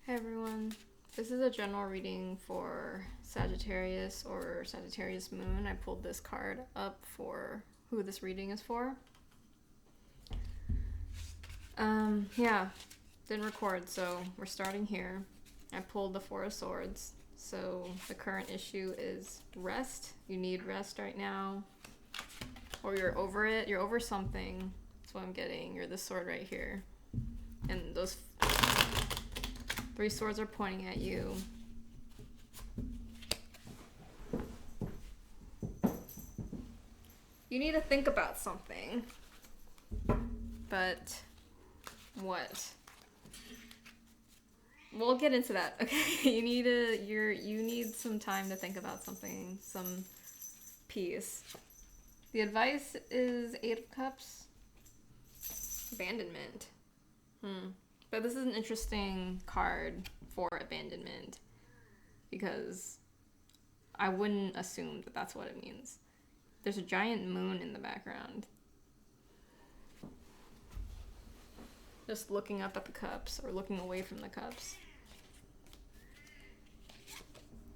Hey everyone, this is a general reading for Sagittarius or Sagittarius moon. I pulled this card up for who this reading is for. Yeah, didn't record, so we're starting here. I pulled the Four of Swords, so the current issue is rest. You need rest right now, or you're over it. You're over something. That's what I'm getting. You're this sword right here, and those three swords are pointing at you. You need to think about something. But what? We'll get into that. Okay. You need some time to think about something, some peace. The advice is Eight of Cups. Abandonment. But this is an interesting card for abandonment because I wouldn't assume that that's what it means. There's a giant moon in the background. Just looking up at the cups or looking away from the cups.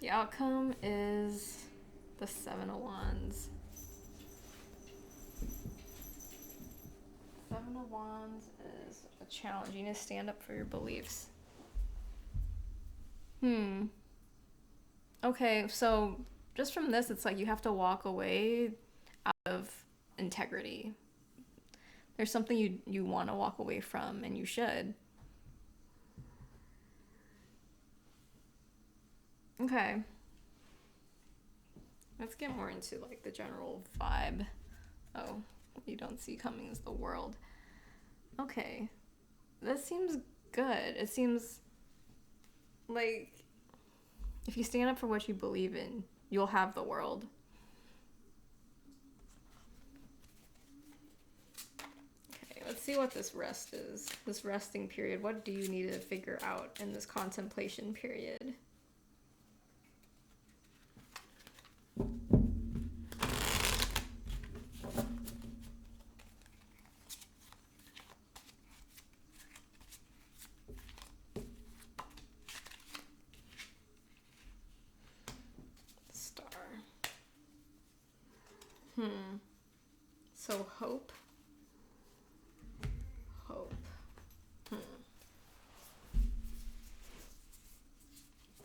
The outcome is the Seven of Wands. Seven of Wands is a challenge. You need to stand up for your beliefs. Okay, so just from this, it's like you have to walk away out of integrity. There's something you want to walk away from, and you should. Okay. Let's get more into like the general vibe. Oh, what you don't see coming is the world. Okay. That seems good. It seems like if you stand up for what you believe in, you'll have the world. Okay, let's see what this rest is. This resting period. What do you need to figure out in this contemplation period? So hope. Let's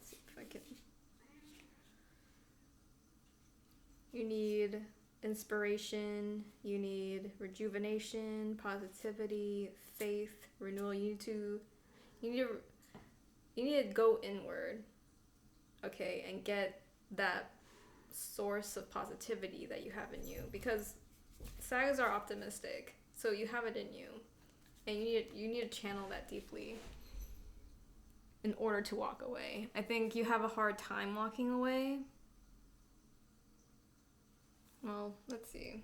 see if I can. You need inspiration, you need rejuvenation, positivity, faith, renewal. You need to go inward, okay, and get that source of positivity that you have in you, because Sags are optimistic, so you have it in you, and you need to channel that deeply in order to walk away. I think you have a hard time walking away. Well, let's see.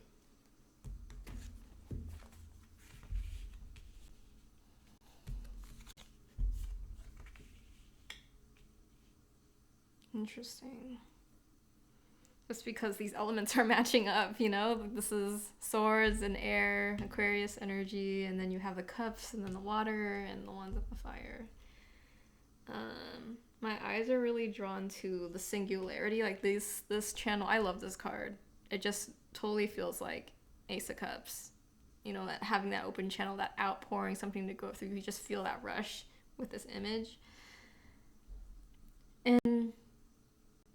Interesting. Just because these elements are matching up, you know? This is swords and air, Aquarius energy, and then you have the cups, and then the water, and the ones with the fire. My eyes are really drawn to the singularity. Like this channel, I love this card. It just totally feels like Ace of Cups. You know, that having that open channel, that outpouring, something to go through. You just feel that rush with this image. And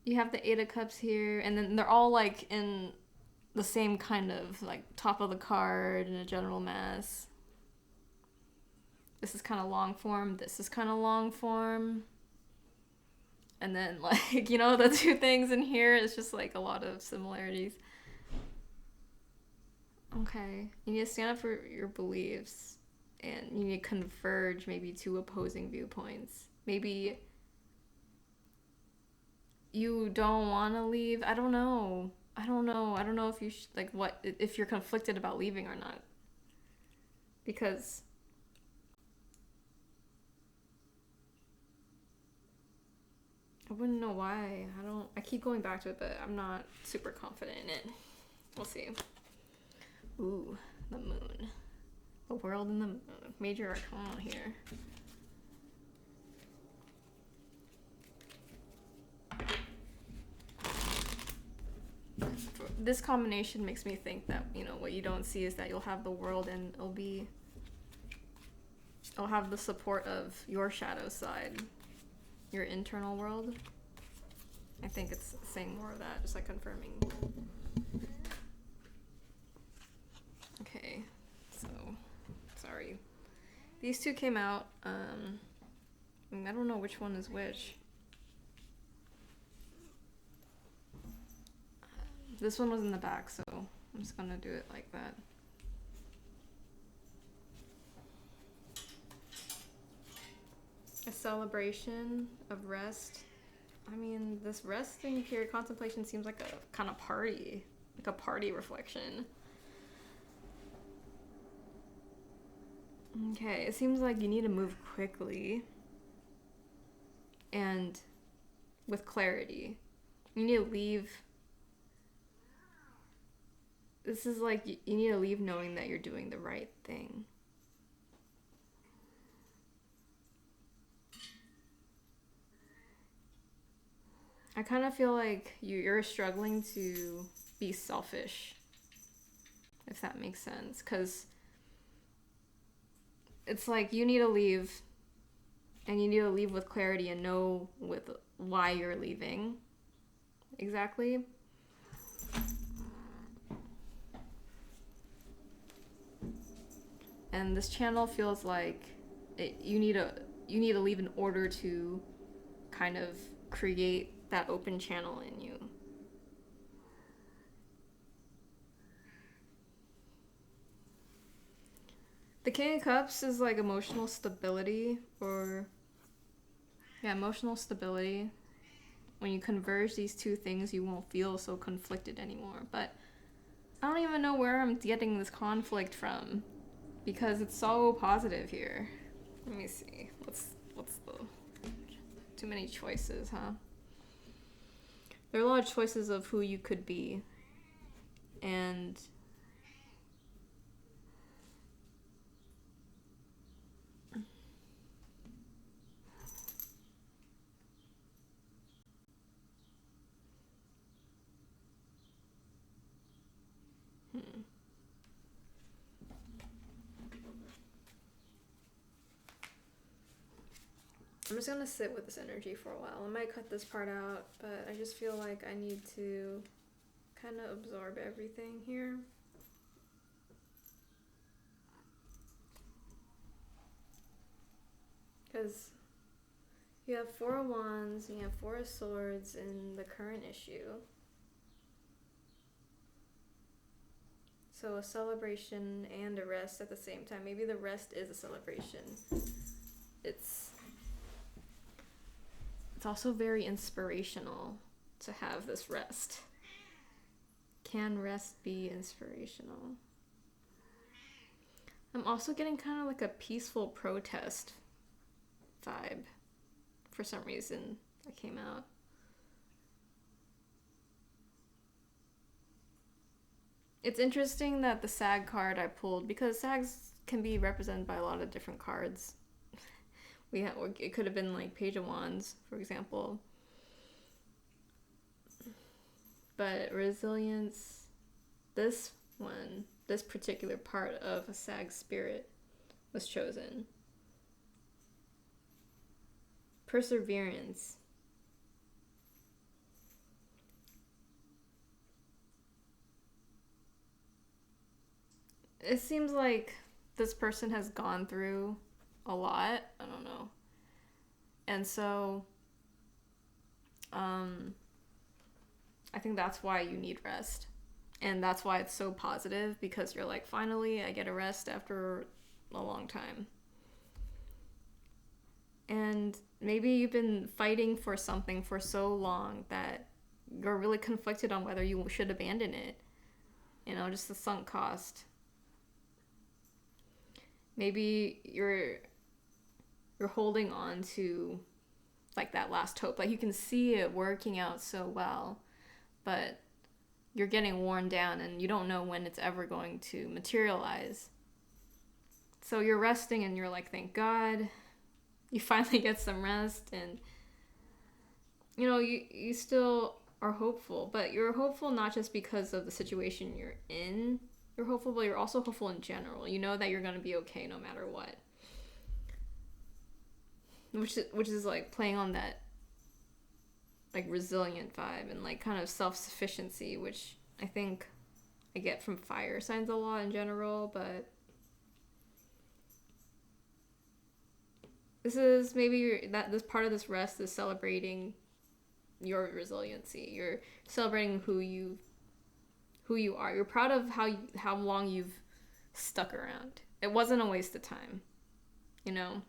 you have the Eight of Cups here, and then they're all like in the same kind of like top of the card in a general mass. This is kind of long form. This is kind of long form. And then like, you know, the two things in here is just like a lot of similarities. Okay. You need to stand up for your beliefs, and you need to converge maybe two opposing viewpoints. Maybe you don't want to leave. I don't know if you like what if you're conflicted about leaving or not, because I wouldn't know why. I keep going back to it, but I'm not super confident in it. We'll see. Ooh, the moon. The world and the moon. Major arcana here. this combination makes me think that, you know, what you don't see is that you'll have the world and it'll have the support of your shadow side, your internal world. I think it's saying more of that, just like confirming. Okay, so sorry. These two came out. I don't know which one is which. This one was in the back, so I'm just gonna do it like that. A celebration of rest. I mean, this resting period contemplation seems like a kind of party, like a party reflection. Okay, it seems like you need to move quickly and with clarity. You need to leave. This is like you need to leave knowing that you're doing the right thing. I kind of feel like you're struggling to be selfish, if that makes sense, because it's like you need to leave, and you need to leave with clarity and know with why you're leaving exactly. And this channel feels like you need to leave in order to kind of create that open channel in you. The King of Cups is like emotional stability, emotional stability. When you converge these two things, you won't feel so conflicted anymore. But I don't even know where I'm getting this conflict from, because it's so positive here. Let me see. What's the... Too many choices, huh? There are a lot of choices of who you could be. And I'm just gonna sit with this energy for a while. I might cut this part out, but I just feel like I need to kind of absorb everything here. Because you have Four of Wands and you have Four of Swords in the current issue. So a celebration and a rest at the same time. Maybe the rest is a celebration. It's also very inspirational to have this rest. Can rest be inspirational? I'm also getting kind of like a peaceful protest vibe for some reason that came out. It's interesting that the Sag card I pulled, because Sags can be represented by a lot of different cards. It could have been like Page of Wands, for example. But resilience, this particular part of a Sag spirit was chosen. Perseverance. It seems like this person has gone through a lot. I don't know. And so, I think that's why you need rest. And that's why it's so positive, because you're like, finally, I get a rest after a long time. And maybe you've been fighting for something for so long that you're really conflicted on whether you should abandon it. You know, just the sunk cost. Maybe you're holding on to like that last hope. Like you can see it working out so well, but you're getting worn down and you don't know when it's ever going to materialize. So you're resting and you're like, thank God. You finally get some rest, and you know, you still are hopeful, but you're hopeful not just because of the situation you're in. You're hopeful, but you're also hopeful in general. You know that you're going to be okay no matter what. Which is like playing on that like resilient vibe and like kind of self-sufficiency, which I think I get from fire signs a lot in general, but this is maybe this part of this rest is celebrating your resiliency. You're celebrating who you are. You're proud of how long you've stuck around. It wasn't a waste of time, you know?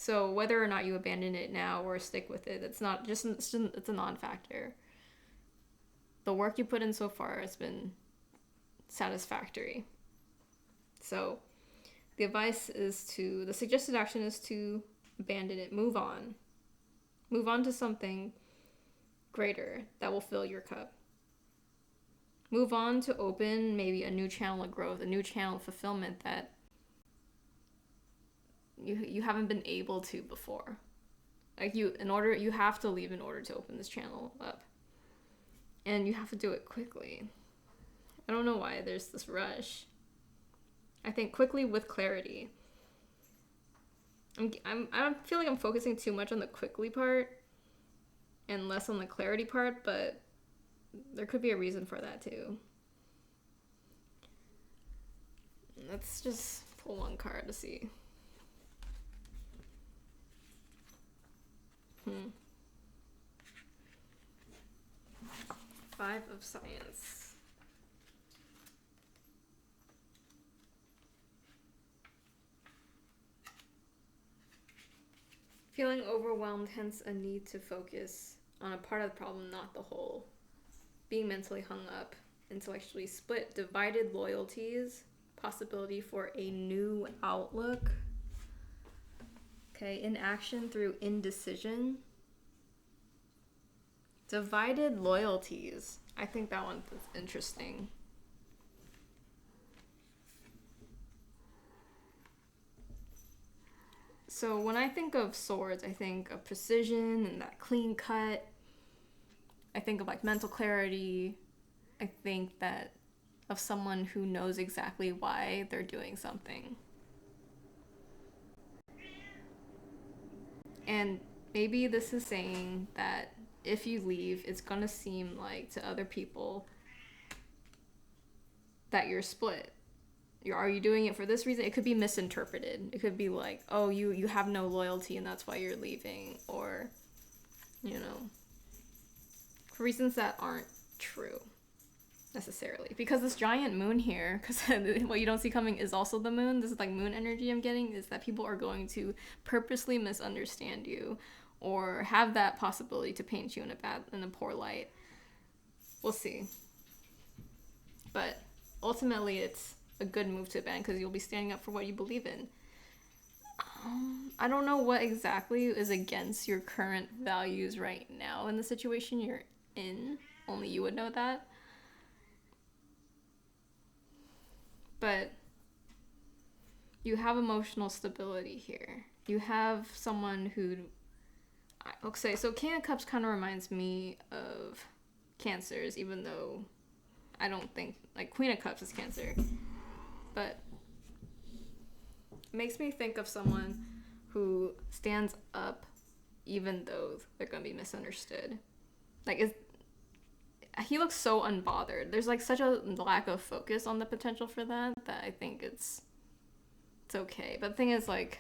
So whether or not you abandon it now or stick with it, it's a non-factor. The work you put in so far has been satisfactory. So the suggested action is to abandon it, move on. Move on to something greater that will fill your cup. Move on to open maybe a new channel of growth, a new channel of fulfillment that you haven't been able to before. Like you have to leave in order to open this channel up. And you have to do it quickly. I don't know why there's this rush. I think quickly with clarity. I feel like I'm focusing too much on the quickly part and less on the clarity part, but there could be a reason for that too. Let's just pull one card to see. Five of Science. Feeling overwhelmed, hence a need to focus on a part of the problem, not the whole. Being mentally hung up, intellectually split, divided loyalties, possibility for a new outlook. Okay, inaction through indecision. Divided loyalties. I think that one is interesting. So when I think of swords, I think of precision and that clean cut. I think of like mental clarity. I think that of someone who knows exactly why they're doing something. And maybe this is saying that if you leave, it's gonna seem like to other people that you're split. Are you doing it for this reason? It could be misinterpreted. It could be like, oh, you have no loyalty and that's why you're leaving. Or, you know, for reasons that aren't true necessarily. Because this giant moon here, because what you don't see coming is also the moon. This is like moon energy I'm getting, is that people are going to purposely misunderstand you or have that possibility to paint you in a poor light. We'll see. But ultimately, it's a good move to abandon because you'll be standing up for what you believe in. I don't know what exactly is against your current values right now in the situation you're in. Only you would know that. But you have emotional stability here. You have someone who... Okay, so King of Cups kind of reminds me of Cancers, even though I don't think... Like, Queen of Cups is Cancer. But it makes me think of someone who stands up even though they're going to be misunderstood. Like, he looks so unbothered. There's like such a lack of focus on the potential for that I think it's okay. But the thing is, like,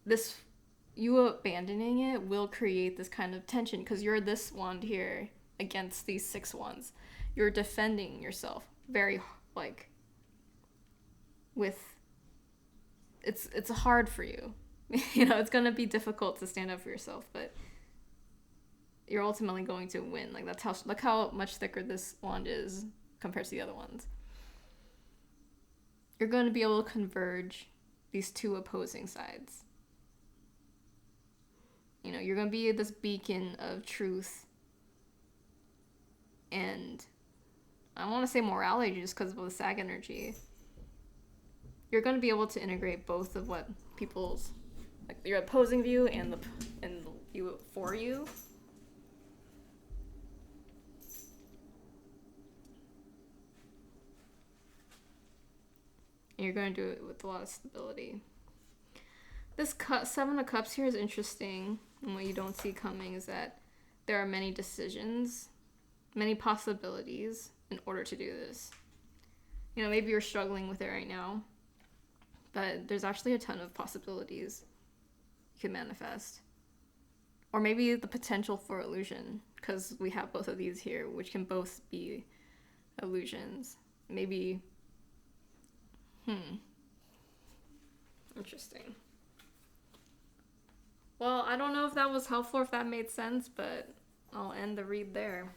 this, you abandoning it will create this kind of tension because you're this wand here against these 6 wands. You're defending yourself very, like, with, it's hard for you. You know, it's gonna be difficult to stand up for yourself, but you're ultimately going to win. Like, look how much thicker this wand is compared to the other ones. You're going to be able to converge these 2 opposing sides. You know, you're going to be this beacon of truth and I want to say morality just because of the Sag energy. You're going to be able to integrate both of what people's, like, your opposing view and for you. And you're going to do it with a lot of stability. This Seven of Cups here is interesting, and what you don't see coming is that there are many decisions, many possibilities in order to do this. You know, maybe you're struggling with it right now, but there's actually a ton of possibilities you can manifest. Or maybe the potential for illusion, because we have both of these here, which can both be illusions. Maybe, interesting. Well, I don't know if that was helpful or if that made sense, but I'll end the read there.